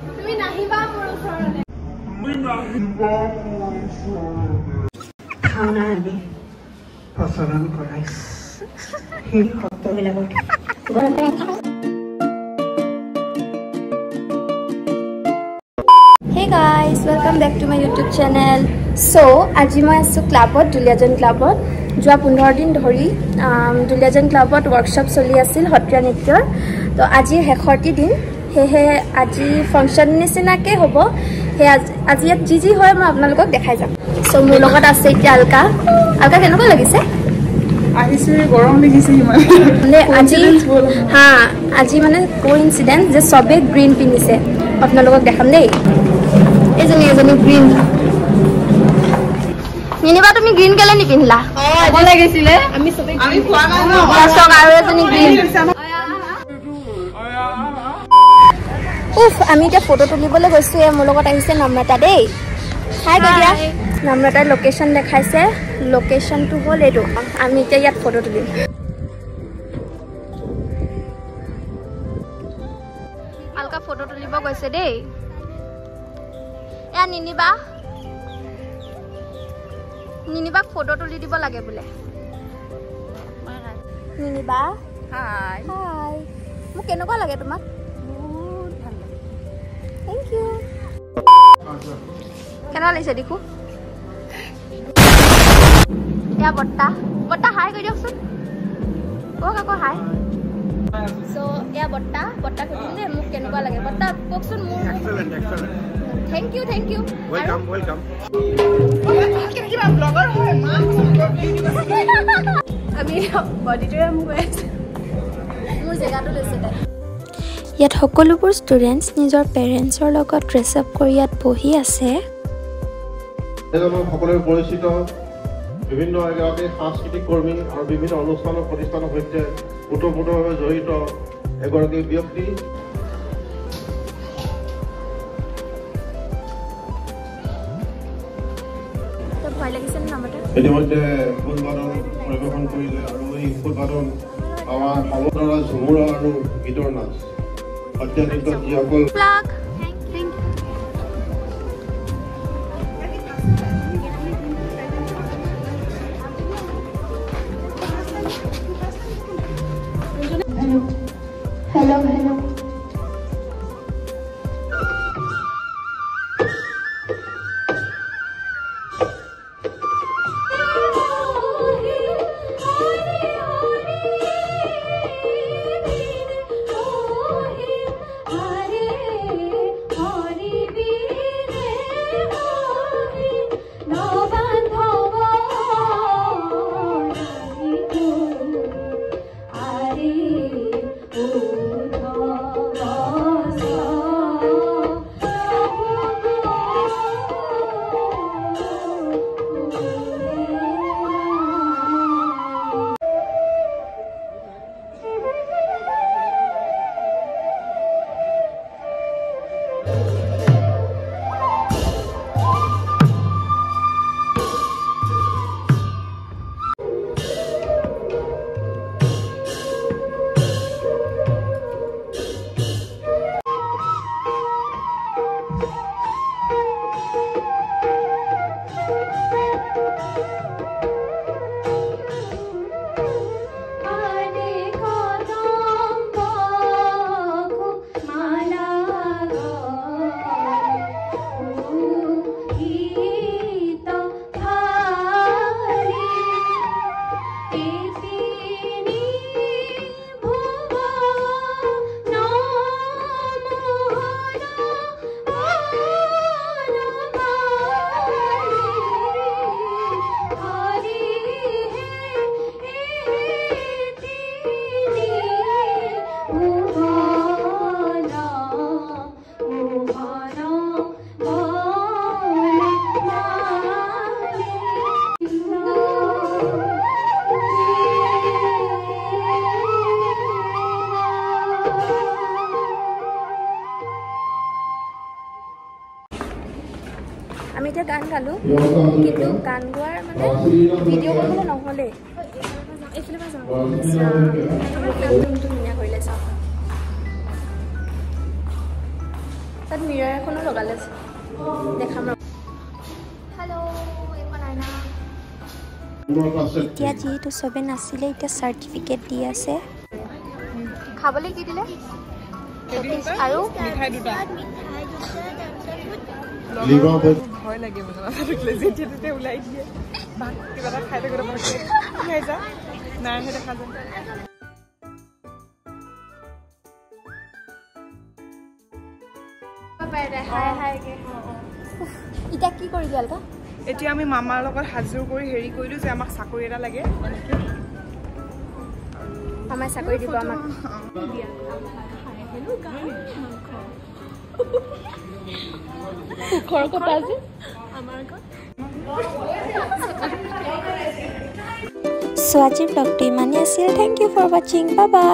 তুমি নাহিবা মোৰ ওচৰলৈ খাওনা আমি প্ৰচলন কৰাই সেই শব্দবিলাকৰ Hey guys, welcome back to my YouTube channel. So, আজি মই আছো ক্লাবত দুলিয়াজান ক্লাবত যোৱা 15 দিন ধৰি দুলিয়াজান ক্লাবত ওয়াৰ্কশপ চলি আছিল সত্ৰীয়া নৃত্যৰ তো আজি শেষৰটি দিন হেহে আজি ফাংচন নিচিনাকে হ'ব হে আজি ইয়াত যি হয় মই আপোনালোকক দেখাই যাম সো মোৰ লগত আছে এতিয়া আলকা কেনেকুৱা লাগিছে আহিছে গৰম লাগিছে মানে আজি মানে কোইনসিডেন্স যে সবে গ্ৰীণ পিন্ধিছে আপোনালোকক দেখাম দেই এজনী গ্ৰীণ নিনিবা তুমি গ্ৰীণ কেলে নিপিন্ধিলা ভাল লাগিছিলে আমি খোৱা নাই ন পাছক আৰু এজনী গ্ৰীণ উফ আমি এতিয়া ফটো তুলিবলৈ গৈছো মোৰ লগত আহিছে নম্ৰতা দেই হাই গদিয়া নম্ৰতাৰ লোকেশন দেখাইছে লোকেশনটো হ'ল এইটো আমি এতিয়া ইয়াত ফটো তুলিম আলকা ফটো তুলিব গৈছে দেই এয়া নিনিবাক ফটো তুলি দিব লাগে বোলে নিনিবা হাই মোক কেনেকুৱা লাগে তোমাক বহুত ভাল লাগে থ্যাংক ইউ কেনেকুৱা লাগিছে দেখো এয়া বৰ্তা হাই কৈ দিয়কচোন আকৌ হাই সো এয়া বৰ্তা কৈছিলে মোক কেনেকুৱা লাগে বৰ্তা কওকচোন মোৰ এক্সেলেন্ট থ্যাংক ইউ ওয়েলকাম কিবা ব্লগাৰ হয় আমি বডিটোৰে মোক আছে মোৰ জেগাটো লৈছে তাই ইয়াত সকলোবোৰ ষ্টুডেন্টস নিজৰ পেৰেন্টছৰ লগত ড্ৰেছ আপ কৰি ইয়াত বহি আছে সকলোৰে পৰিচিত বিভিন্ন এগৰাকী সাংস্কৃতিক কৰ্মী আৰু বিভিন্ন অনুষ্ঠানৰ প্ৰতিষ্ঠানৰ সৈতে ওতঃপ্ৰোতভাৱে জড়িত এগৰাকী ব্যক্তি ভয় লাগিছে নামতে ইতিমধ্যে ফুলবাদন পৰিৱেশন কৰিলে আৰু এই ফুলবাদন আমাৰ সমদৰা ঝুমুৰা আৰু গীতৰ নাচ অত্যাধিক যিসকল Hello. আমি এতিয়া গান গালো কিন্তু গান গোৱাৰ মানে ভিডিঅ' কৰিবলৈ নহ'লে ধুনীয়া কৰিলে চাওক তাত মিৰৰ এখনো লগালে দেখাম এতিয়া যিহেতু চবে নাছিলে এতিয়া চাৰ্টিফিকেট দি আছে খাবলৈ কি দিলে আৰু মিঠাই দুটা ভয় লাগে যেতিয়া ওলাই দিয়ে কিবা এটা খাই থাকোঁতে খাই যা নাই সেই দেখা যায় এতিয়া কি কৰিলো আলকা এতিয়া আমি মামাৰ লগত হাজুৰ কৰি হেৰি কৰিলো যে আমাক চাকৰি এটা লাগে মামাই চাকৰি দিব আমাক সুখৰ কথা আছে So, আজিৰ ব্লগটো ইমানেই আছিল। Thank you for watching. Bye bye.